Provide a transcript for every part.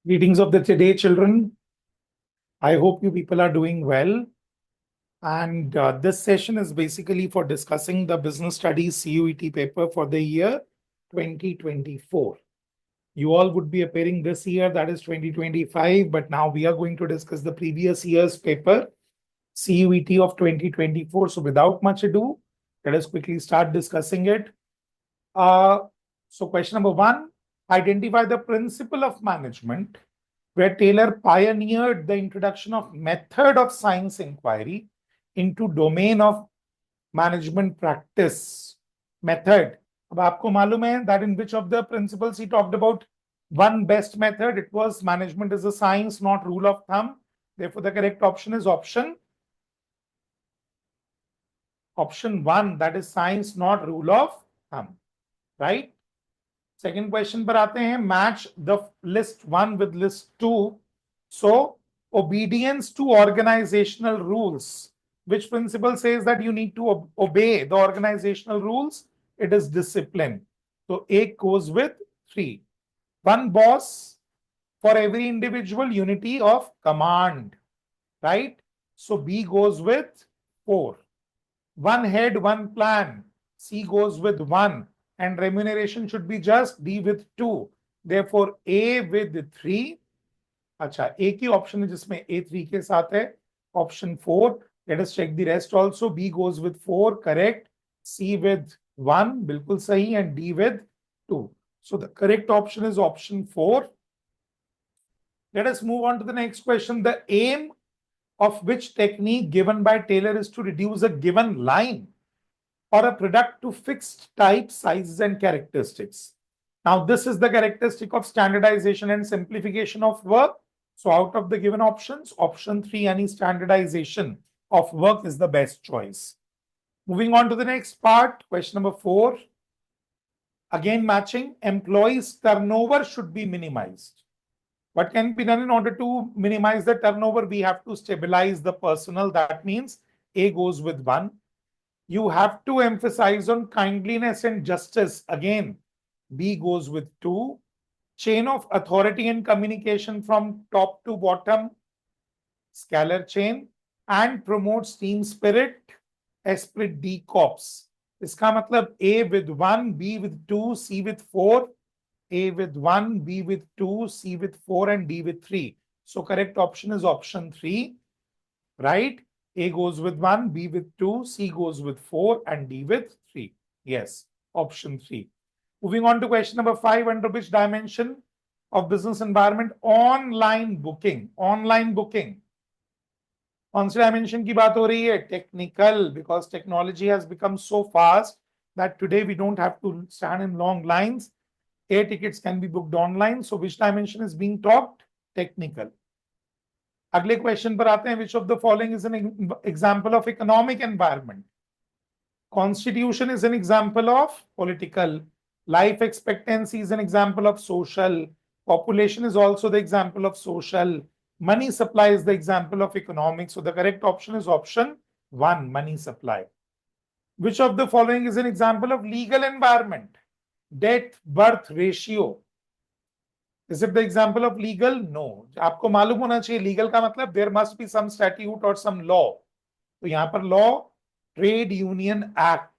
Greetings of the today, children. I hope you people are doing well. And this session is basically for discussing the Business Studies CUET paper for the year 2024. You all would be appearing this year, that is 2025, but now we are going to discuss the previous year's paper, CUET of 2024. So without much ado, let us quickly start discussing it. So question number 1, identify the principle of management where Taylor pioneered the introduction of method of science inquiry into domain of management practice. Method. अब आपको मालूम है that in which of the principles he talked about one best method? It was management is a science, not rule of thumb. Therefore, the correct option is option 1, that is science, not rule of thumb. Right? Second question पर आते हैं, match the list 1 with list 2. So, obedience to organizational rules. Which principle says that you need to obey the organizational rules? It is discipline. So, A goes with 3. One boss for every individual, unity of command. Right? So, B goes with 4. One head, one plan. C goes with 1. And remuneration should be just D with 2. Therefore, A with 3. अच्छा, A की option है जिसमें A 3 के साथ है. Option 4. Let us check the rest also. B goes with 4, correct. C with 1, बिल्कुल सही. And D with 2. So the correct option is option 4. Let us move on to the next question. The aim of which technique given by Taylor is to reduce a given line or a product to fixed type, sizes, and characteristics. Now, this is the characteristic of standardization and simplification of work. So, out of the given options, option 3, any standardization of work is the best choice. Moving on to the next part, question number 4. Again, matching, employees' turnover should be minimized. What can be done in order to minimize the turnover? We have to stabilize the personnel. That means A goes with 1. You have to emphasize on kindliness and justice. Again, B goes with 2. Chain of authority and communication from top to bottom, scalar chain, and promotes team spirit, esprit de corps. इसका मतलब A with 1, B with 2, C with 4, A with 1, B with 2, C with 4, and D with 3. So correct option is option 3, right? A goes with 1, B with 2, C goes with 4, and D with 3. Yes, option 3. Moving on to question number 5, under which dimension of business environment? Online booking. Online booking. कौन सी dimension की बात हो रही है? Technical, because technology has become so fast that today we don't have to stand in long lines. Air tickets can be booked online. So which dimension is being talked? Technical. अगले question पर आते हैं, which of the following is an example of economic environment? Constitution is an example of political. Life expectancy is an example of social. Population is also the example of social. Money supply is the example of economic. So the correct option is option 1, money supply. Which of the following is an example of legal environment? Death birth ratio. Is it the example of legal? No. आपको मालूम होना चाहिए legal का मतलब there must be some statute or some law. तो यहाँ पर law, Trade Union Act.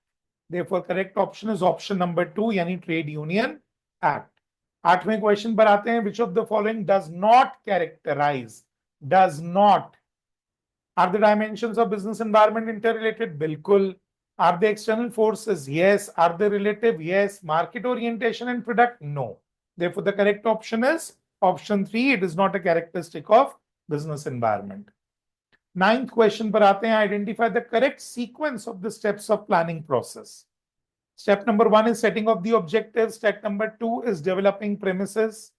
Therefore, correct option is option number 2, यानी Trade Union Act. 8वें क्वेश्चन पर आते हैं, which of the following does not characterize? Does not. Are the dimensions of business environment interrelated? बिल्कुल. Are they external forces? Yes. Are they relative? Yes. Market orientation and product? No. Therefore, the correct option is option 3. It is not a characteristic of business environment. 9th question पर आते हैं, identify the correct sequence of the steps of planning process. Step number 1 is setting of the objectives. Step number 2 is developing premises.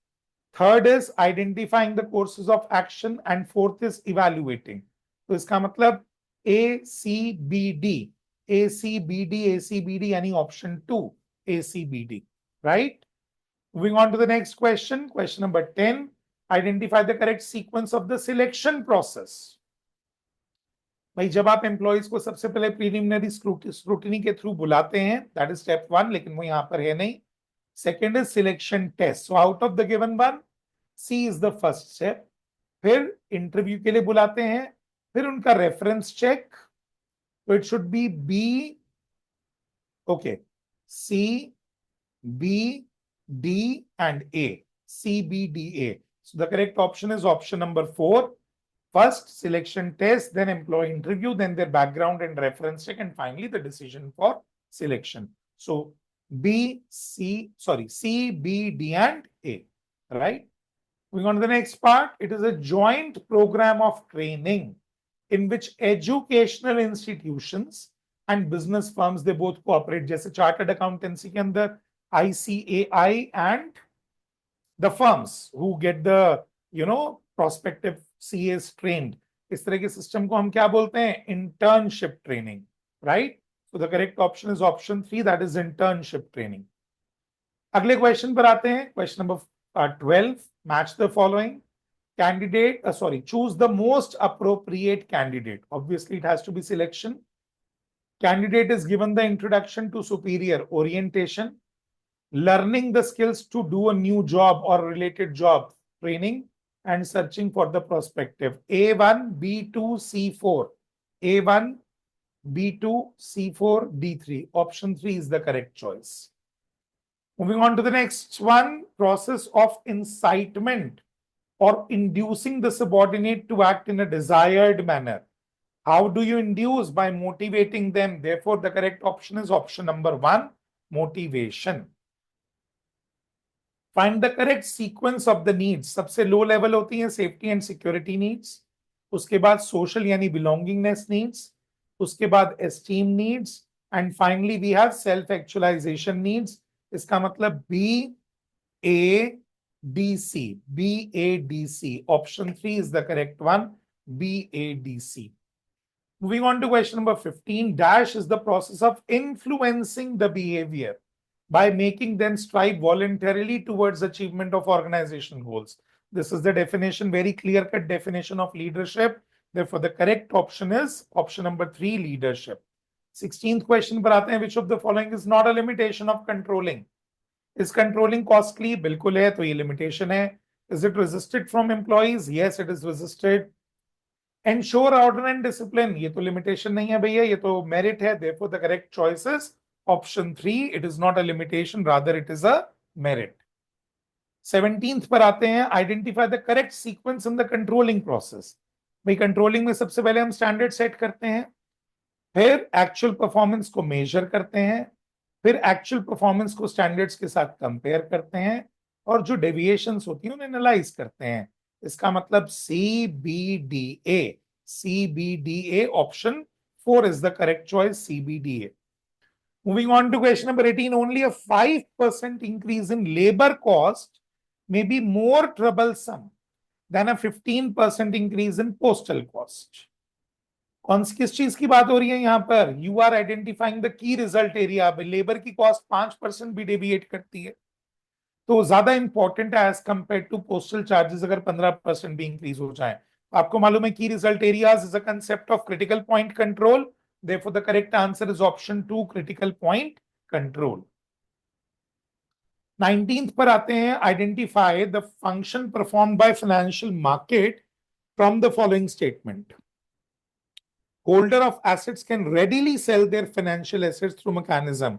Third is identifying the courses of action, and fourth is evaluating. तो इसका मतलब A, C, B, D. A, C, B, D, A, C, B, D, यानी option 2, A, C, B, D. Right? Moving on to the next question. Question number 10. Identify the correct sequence of the selection process. भाई जब आप employees को सबसे पहले preliminary scrutiny के through बुलाते हैं, दैट इज स्टेप 1, लेकिन वो यहाँ पर है नहीं. Second is selection test. So out of the given one, C is the first step. फिर इंटरव्यू के लिए बुलाते हैं, फिर उनका रेफरेंस चेक, तो it should be B, okay, C, B, D and A, C, B, D, A. So the correct option is option number 4. First selection test, then employee interview, then their background and reference check, and finally the decision for selection. So B, C, sorry, C, B, D, and A, right? Moving on to the next part, it is a joint program of training in which educational institutions and business firms, they both cooperate. जैसे chartered accountancy के अंदर ICAI and the firms who get the prospective CAs trained, इस तरह के system को हम क्या बोलते हैं? Internship training, right? So the correct option is option 3, that is internship training. अगले क्वेश्चन पर आते हैं, question number 12, match the following candidate, sorry, choose the most appropriate candidate. Obviously it has to be selection. Candidate is given the introduction to superior orientation, learning the skills to do a new job or related job training, and searching for the prospective. A1, B2, C4. A1, B2, C4, D3. Option 3 is the correct choice. Moving on to the next one, process of incitement or inducing the subordinate to act in a desired manner. How do you induce? By motivating them. Therefore, the correct option is option number 1, motivation. Find the correct sequence of the needs. सबसे low level होती है safety and security needs, उसके बाद social यानी belongingness needs, उसके बाद esteem needs, and finally we have self actualisation needs. इसका मतलब B A D C, B A D C. Option 3 is the correct one, B A D C. Moving on to question number 15, dash is the process of influencing the behavior by making them strive voluntarily towards achievement of organizational goals. This is the definition, very clear-cut definition of leadership. Therefore, the correct option is option number 3, leadership. 16th question पर आते हैं, which of the following is not a limitation of controlling? Is controlling costly? बिल्कुल है, तो ये limitation है. Is it resisted from employees? Yes, it is resisted. Ensure order and discipline, ये तो limitation नहीं है भैया, ये तो merit है. Therefore, the correct choice is option 3, it is not a limitation, rather it is a merit. 17th पर आते हैं, identify the correct sequence in the controlling process. भाई controlling में सबसे पहले हम standard set करते हैं, फिर actual performance को measure करते हैं, फिर actual performance को standards के साथ compare करते हैं, और जो deviations होती हैं उन्हें analyze करते हैं. इसका मतलब CBDA, CBDA, option 4 is the correct choice, CBDA. Moving on to question number 18, only a 5% increase in labor cost may be more troublesome than a 15% increase in postal cost. कौन सी किस चीज की बात हो रही है यहाँ पर? You are identifying the key result area. Labour की कॉस्ट 5% भी डेविएट करती है, तो ज्यादा इंपॉर्टेंट है as compare to postal charges अगर 15% भी इंक्रीज हो जाए. आपको मालूम है की result areas is a concept of critical point control. Therefore, the correct answer is option 2, critical point control. 19th पर आते हैं, identify the function performed by financial market from the following statement. Holder of assets can readily sell their financial assets through mechanism.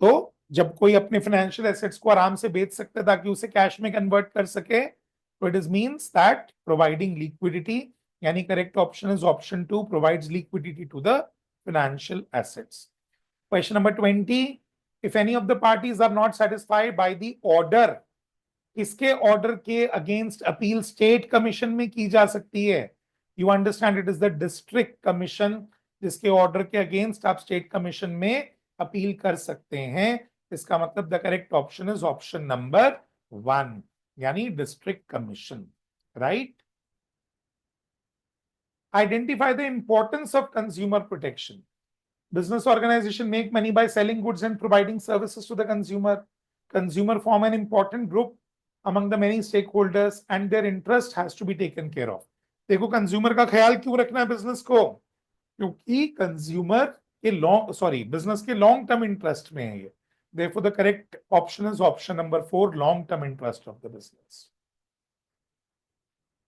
तो जब कोई अपने financial assets को आराम से बेच सकता है ताकि उसे कैश में कन्वर्ट कर सके, तो it is means that providing liquidity, यानी correct option is option 2, provides liquidity to the financial assets. Question number 20, if any of the parties are not satisfied by the order, किसके order के against appeal state commission में की जा सकती है? You understand, it is the district commission जिसके order के against आप स्टेट कमीशन में अपील कर सकते हैं. इसका मतलब the correct option is option number 1, यानी district commission, right? Identify the importance of consumer protection. Business organization make money by selling goods and providing services to the consumer. Consumer form an important group among the many stakeholders and their interest has to be taken care of. देखो consumer का ख्याल क्यों रखना है business को? क्योंकि consumer के business के लॉन्ग टर्म इंटरेस्ट में है ये. Therefore, the correct option is option number 4, long term interest of the business.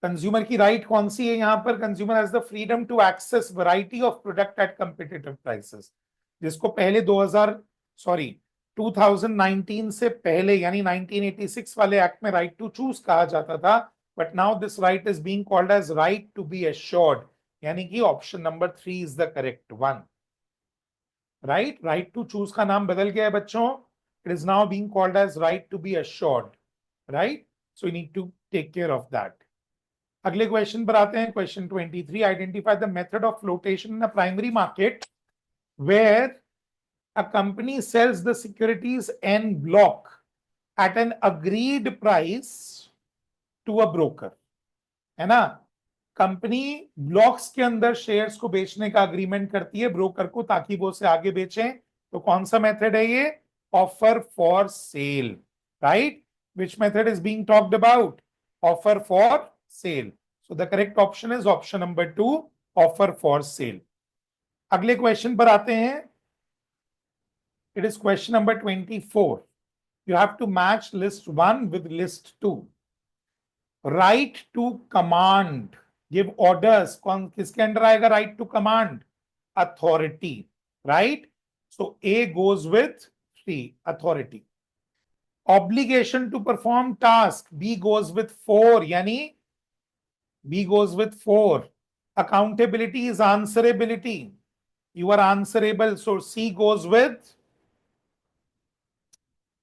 Consumer की राइट कौन सी है यहां पर? Consumer has the freedom to access variety of product at competitive prices, जिसको पहले 2019 से पहले यानी 1986 वाले एक्ट में राइट टू चूज कहा जाता था, but now this right is being called as right to be assured, यानी कि option number 3 is the correct one. Right to choose का नाम बदल गया है बच्चों, it is now being called as right to be assured, right? So you need to take care of that. अगले question पर आते हैं, question 23। Identify the method of flotation in a primary market where a company sells the securities en bloc at an agreed price to a broker, है ना? Company blocks के अंदर shares को बेचने का अग्रीमेंट करती है ब्रोकर को ताकि वो उसे आगे बेचें। तो कौन सा मेथड है ये? Offer for sale, right? Which method is being talked about? Offer for sale. So the correct option is option number 2, offer for sale. अगले क्वेश्चन पर आते हैं, it is question number 24। You have to match list 1 with list 2। Right to command, give orders, कौन किसके under आएगा right to command? Authority, right? So A goes with 3, authority. Obligation to perform task, B goes with 4, यानी B goes with 4. Accountability is answerability. You are answerable. So C goes with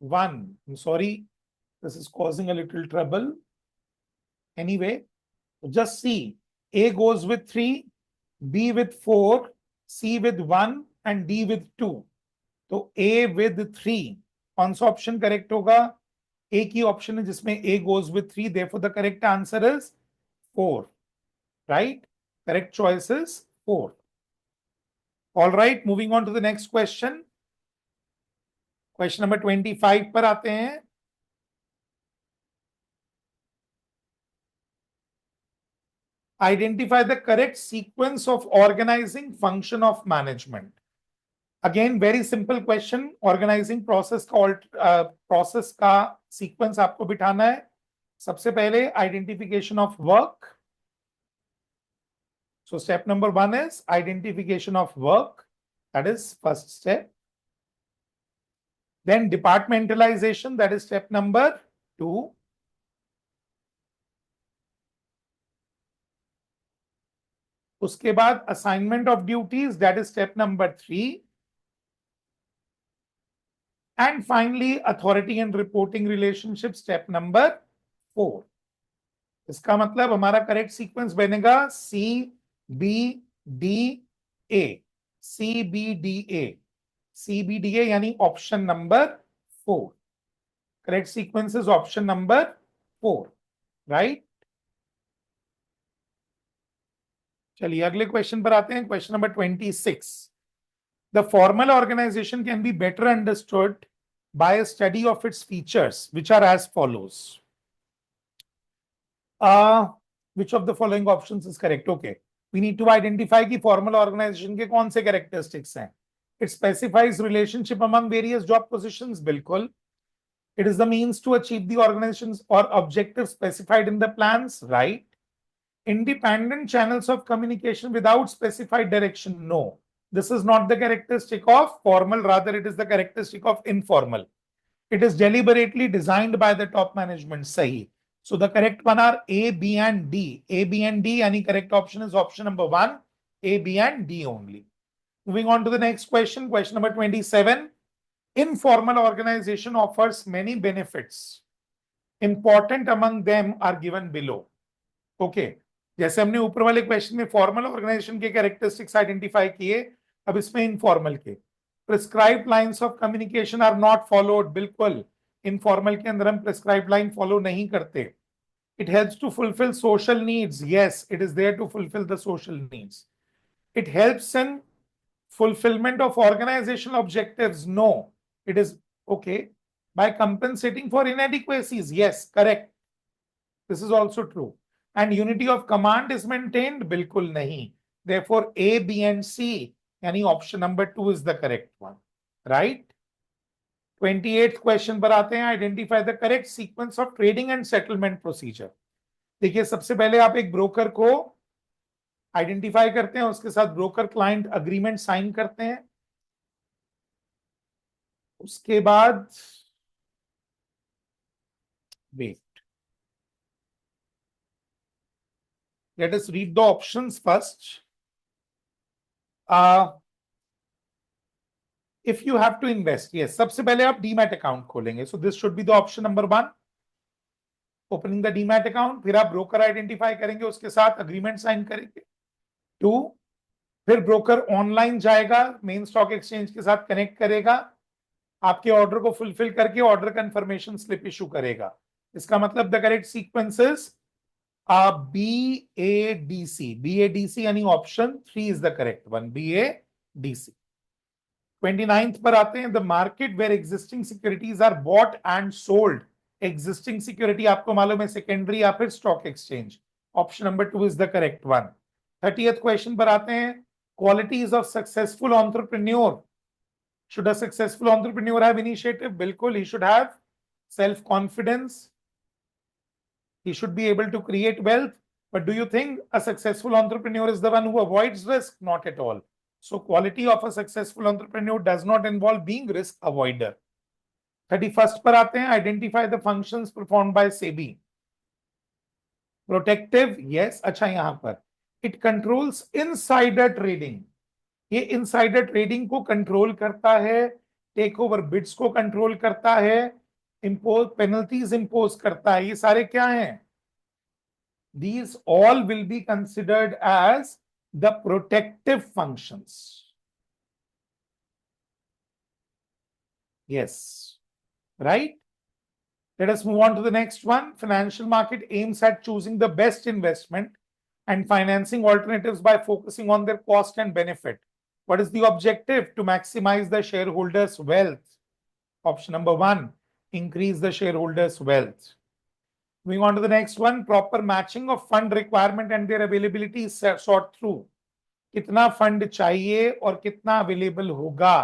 1. I'm sorry, this is causing a little trouble. Anyway, just see. A goes with 3, B with 4, C with 1 and D with 2. तो A with 3, कौन सा option correct होगा? एक ही option है जिसमें A goes with 3, therefore the correct answer is 4. Right? Correct choice is 4. All right, moving on to the next question. Question number 25 पर आते हैं। Identify the correct sequence of organizing function of management. Again, very simple question. Organizing process का sequence आपको बिठाना है। सबसे पहले identification of work. So step number 1 is identification of work. That is first step. Then departmentalization, that is step number 2. उसके बाद assignment of duties, that is step number 3. And finally, authority and reporting relationship, step number 4. इसका मतलब हमारा correct sequence बनेगा CBDA, CBDA, CBDA यानी option number 4। Correct sequence is option number 4, right? चलिए अगले question पर आते हैं, question number 26। The formal organization can be better understood by a study of its features, which are as follows. Which of the following options is correct? Okay, we need to identify कि formal organization के कौन से characteristics हैं. It specifies relationship among various job positions, बिल्कुल. It is the means to achieve the organization's or objectives specified in the plans, right? Independent channels of communication without specified direction, no. This is not the characteristic of formal, rather it is the characteristic of informal. It is deliberately designed by the top management, sahi. So the correct one are A, B and D. A, B and D, any correct option is option number 1, A, B and D only. Moving on to the next question, question number 27. Informal organization offers many benefits. Important among them are given below. Okay. जैसे हमने ऊपर वाले question में formal organization के characteristics identify किए, अब इसमें informal के prescribed lines of communication are not followed, बिल्कुल इनफॉर्मल के अंदर हम प्रिस्क्राइब्ड लाइन फॉलो नहीं करते. It helps to fulfil social needs, yes it is there to fulfil the social needs. It helps in fulfillment of organizational objectives, no. It is okay by compensating for inadequacies, yes, correct, this is also true. And unity of command is maintained, bilkul nahi. Therefore A, B and C, yani option number 2 is the correct one, right? 28th question पर आते हैं, identify the correct sequence of trading and settlement procedure. देखिए, सबसे पहले आप एक broker को identify करते हैं, उसके साथ ब्रोकर क्लाइंट अग्रीमेंट साइन करते हैं। उसके बाद wait, let us read the options first. If you have to invest, yes, सबसे पहले आप डीमैट अकाउंट खोलेंगे, so this should be the option number 1, opening the demat account. फिर आप ब्रोकर आइडेंटिफाई करेंगे, उसके साथ अग्रीमेंट साइन करेंगे। 2, फिर ब्रोकर ऑनलाइन जाएगा, मेन स्टॉक एक्सचेंज के साथ कनेक्ट करेगा, आपके ऑर्डर को फुलफिल करके ऑर्डर कंफर्मेशन स्लिप इशू करेगा। इसका मतलब the correct sequence is B A D C यानी option 3 is the correct one, BADC। 29th पर आते हैं, the market where existing securities are bought and sold. Existing security आपको मालूम है सेकेंडरी या फिर stock exchange, option number 2 is the correct one. 30th question पर आते हैं, qualities of successful entrepreneur. Should a successful entrepreneur have initiative? बिल्कुल, he should have self confidence, he should be able to create wealth. But do you think a successful entrepreneur is the one who avoids risk? Not at all. So quality of a successful entrepreneur does not involve being risk avoider. 31st पर आते हैं, identify the functions performed by SEBI. Protective, yes, अच्छा यहां पर it controls insider trading. ये insider trading को control करता है, टेक ओवर बिड्स को कंट्रोल करता है, इंपोज पेनल्टीज इंपोज करता है। ये सारे क्या हैं? These all will be considered as the protective functions. Yes, right? Let us move on to the next one. Financial market aims at choosing the best investment and financing alternatives by focusing on their cost and benefit. What is the objective? To maximize the shareholders' wealth. Option number 1, increase the shareholders' wealth. Moving on to the next one, proper matching of fund requirement and their availability is sought through. कितना fund चाहिए और कितना available होगा,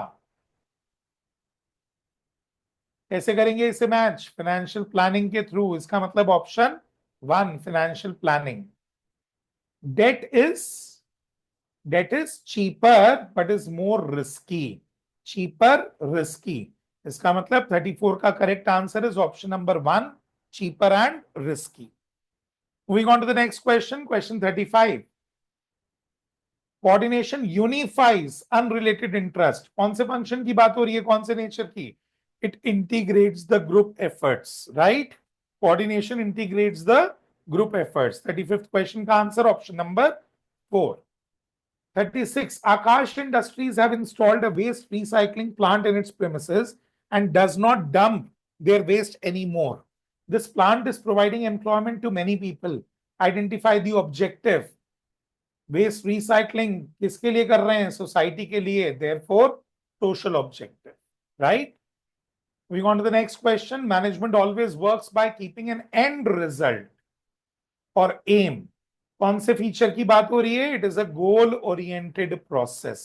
कैसे करेंगे इसे match? Financial planning के through. इसका मतलब option 1, financial planning. Debt is cheaper but is more risky, cheaper risky. इसका मतलब 34 का correct answer is option number 1, cheaper and risky. Moving on to the next question, question 35। Coordination unifies unrelated interest. कौन से function की बात हो रही है, कौन से नेचर की? It integrates the group efforts, right? Coordination integrates the group efforts. 35th question का answer option number 4। 36, Akash Industries have installed a waste recycling plant in its premises and does not dump their waste anymore. This plant is providing employment to many people. Identify the objective. Waste recycling किसके लिए कर रहे हैं? Society के लिए, therefore social objective, right? Moving on to the next question, management always works by keeping an end result or aim. कौन से feature की बात हो रही है? It is a goal oriented process.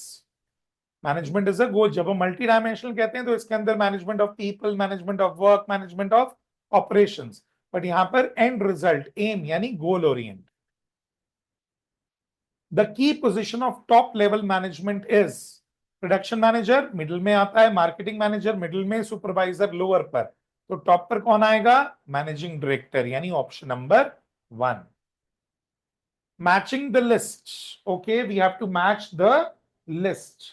Management is a goal. जब हम multi dimensional कहते हैं तो इसके अंदर management of people, management of work, management of operations, but यहां पर एंड रिजल्ट, एम यानी goal oriented. The key position of top level management is production manager middle में आता है, मार्केटिंग मैनेजर मिडिल में, सुपरवाइजर लोअर पर। तो top पर कौन आएगा? मैनेजिंग डायरेक्टर, यानी option number 1। Matching the list, okay, we have to match the list.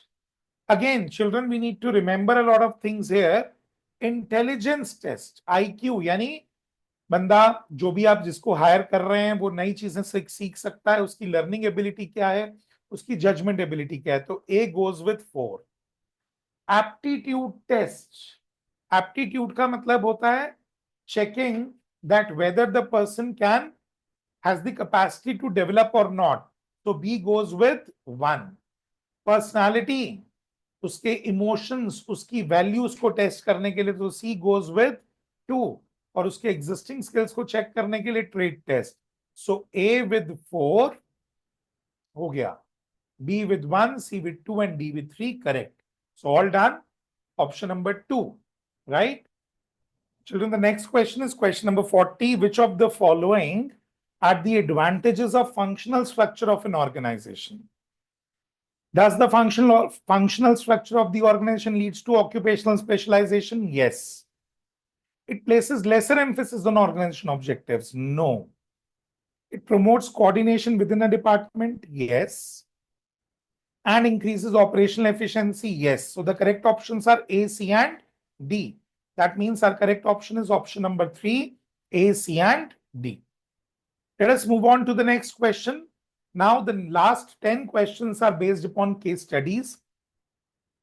Again children, we need to remember a lot of things here. Intelligence test, IQ, यानी बंदा जो भी आप जिसको हायर कर रहे हैं वो नई चीजें सीख सकता है, उसकी लर्निंग एबिलिटी क्या है, उसकी जजमेंट एबिलिटी क्या है। तो A goes with 4। Aptitude test, aptitude का मतलब होता है checking that whether the person can has the capacity to develop or not, तो B गोज विथ 1। पर्सनालिटी, उसके इमोशंस, उसकी वैल्यूज को टेस्ट करने के लिए, तो C गोज विथ 2। और उसके एग्जिस्टिंग स्किल्स को चेक करने के लिए trade test. So A with 4 हो गया, B with 1, C with 2 and D with 3, correct. So all done. Option number 2, right? Children, the next question is question number 40. Which of the following are the advantages of functional structure of an organization. Does the functional structure of the organization leads to occupational specialization? Yes. It places lesser emphasis on organization objectives? No. It promotes coordination within a department? Yes. And increases operational efficiency? Yes. So the correct options are A, C, and D. That means our correct option is option number 3, A, C, and D. Let us move on to the next question. Now, the last 10 questions are based upon case studies.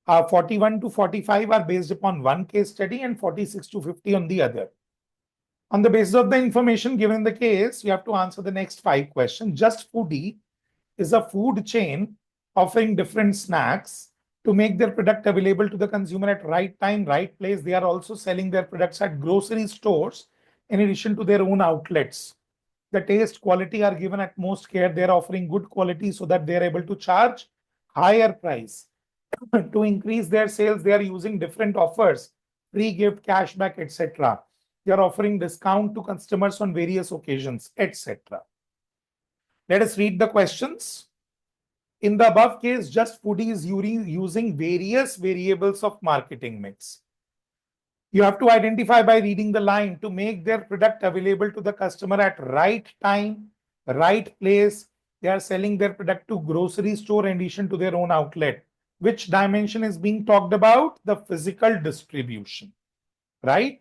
41 to 45 are based upon one case study and 46 to 50 on the other. On the basis of the information given in the case, you have to answer the next 5 questions. Just Foodie is a food chain offering different snacks to make their product available to the consumer at right time, right place. They are also selling their products at grocery stores in addition to their own outlets. The taste, quality are given at most care. They are offering good quality so that they are able to charge higher price. To increase their sales, they are using different offers, free gift, cashback, etc. They are offering discount to customers on various occasions, etc. Let us read the questions. In the above case, Just Foodie is using various variables of marketing mix. You have to identify by reading the line to make their product available to the customer at right time, right place. They are selling their product to grocery store in addition to their own outlet. Which dimension is being talked about? The physical distribution, right?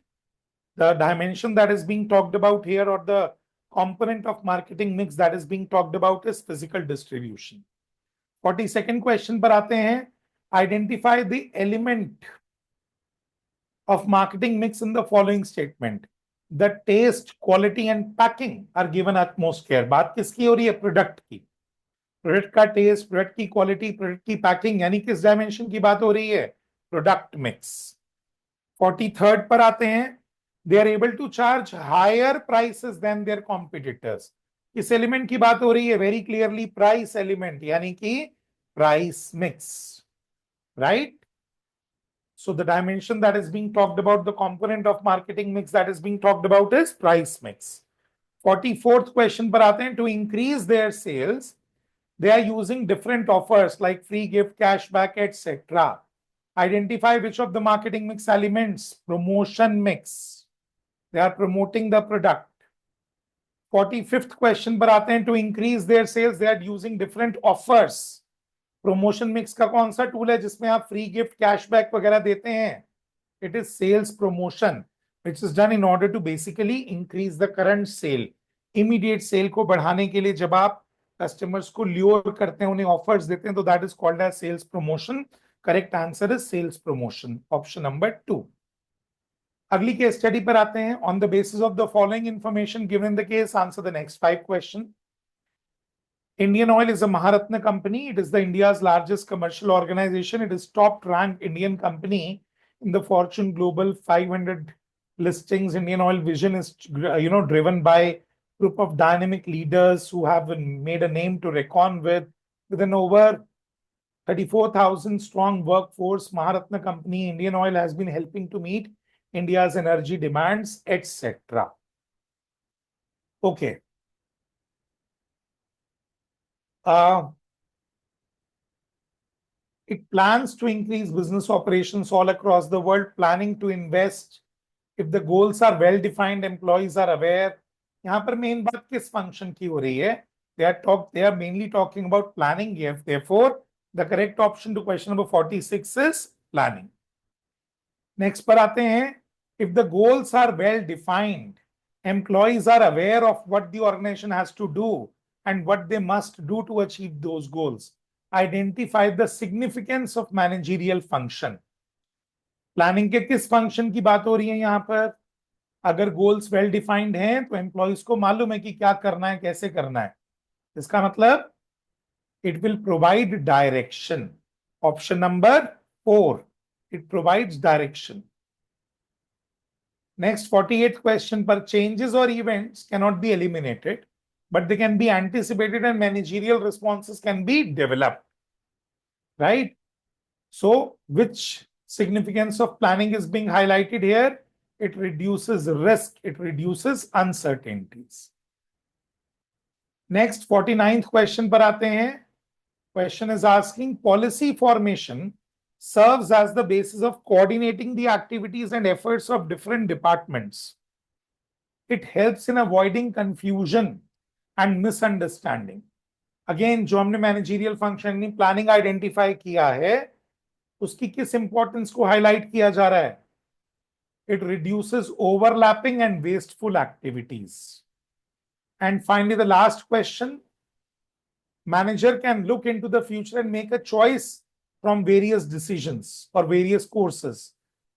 The dimension that is being talked about here, or the component of marketing mix that is being talked about, is physical distribution. 42nd question पर आते हैं. Identify the element of marketing mix in the following statement. The taste, quality and packing are given utmost care. बात किसकी हो रही है? Product की. Product का टेस्ट, प्रोडक्ट की क्वालिटी, प्रोडक्ट की पैकिंग, यानी किस डायमेंशन की बात हो रही है? Product mix. 43rd पर आते हैं. They are able to charge higher prices than their competitors. किस एलिमेंट की बात हो रही है? वेरी क्लियरली प्राइस एलिमेंट, यानी कि price mix, right? So the dimension that is being talked about, the component of marketing mix that is being talked about, is price mix. 44th question पर आते हैं. To increase their sales, they are using different offers like free gift, cashback, etc. Identify which of the marketing mix elements. Promotion mix. They are promoting the product. 45th question पर आते हैं. To increase their sales, they are using different offers. Promotion mix का कौन सा tool है जिसमें आप free gift, cashback वगैरह देते हैं? It is sales promotion, which is done in order to basically increase the current sale. Immediate sale को बढ़ाने के लिए जब आप कस्टमर्स को ल्योर करते हैं, उन्हें ऑफर्स देते हैं, तो that is called as sales promotion. Correct answer is sales promotion, option number 2. अगली केस स्टडी पर आते हैं. On the basis of the following information given in the case, answer the next 5 question. Indian Oil is a Maharatna company. It is the India's largest commercial organization. It is top ranked Indian company in the Fortune Global 500 listings. Indian Oil vision is, driven by a group of dynamic leaders who have made a name to reckon with an over 34,000 strong workforce. Maharatna company, Indian Oil, has been helping to meet India's energy demands, etc. Okay. It plans to increase business operations all across the world, planning to invest. If the goals are well defined, employees are aware. यहाँ पर main बात किस function की हो रही है? They are mainly talking about planning. Therefore, the correct option to question number 46 is planning. Next पर आते हैं. If the goals are well defined, employees are aware of what the organization has to do and what they must do to achieve those goals. Identify the significance of managerial function. Planning के किस function की बात हो रही है यहाँ पर? अगर गोल्स वेल डिफाइंड हैं तो एम्प्लॉइज को मालूम है कि क्या करना है, कैसे करना है. इसका मतलब it will provide direction. Option number 4, it provides direction. Next, 48th question पर, changes or events cannot be eliminated, but they can be anticipated and managerial responses can be developed, right? So which significance of planning is being highlighted here? It reduces risk, it reduces uncertainties. Next 49th question पर आते हैं. Question is asking policy formation serves as the basis of coordinating the activities and efforts of different departments. It helps in avoiding confusion and misunderstanding. Again, जो हमने managerial function में planning identify किया है, उसकी किस इंपॉर्टेंस को highlight किया जा रहा है? It reduces overlapping and wasteful activities. And finally, the last question. Manager can look into the future and make a choice from various decisions or various courses.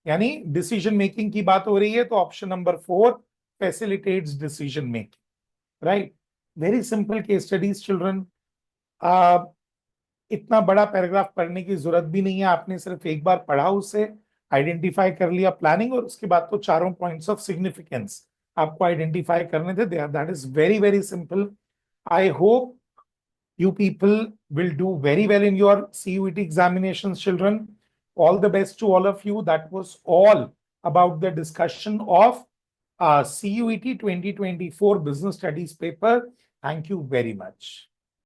यानी डिसीजन मेकिंग की बात हो रही है तो option number 4 facilitates decision making. Right? Very simple case studies children. इतना बड़ा paragraph पढ़ने की जरूरत भी नहीं है. आपने सिर्फ एक बार पढ़ा, उसे आइडेंटिफाई कर लिया प्लानिंग, और उसके बाद तो चारों पॉइंट्स ऑफ सिग्निफिकेंस आपको आइडेंटिफाई करने थे. That is very very simple. I hope you people will do very well in your CUET examinations, children. All the best to all of you. That was all about the discussion of CUET 2024 Business Studies paper. Thank you very much.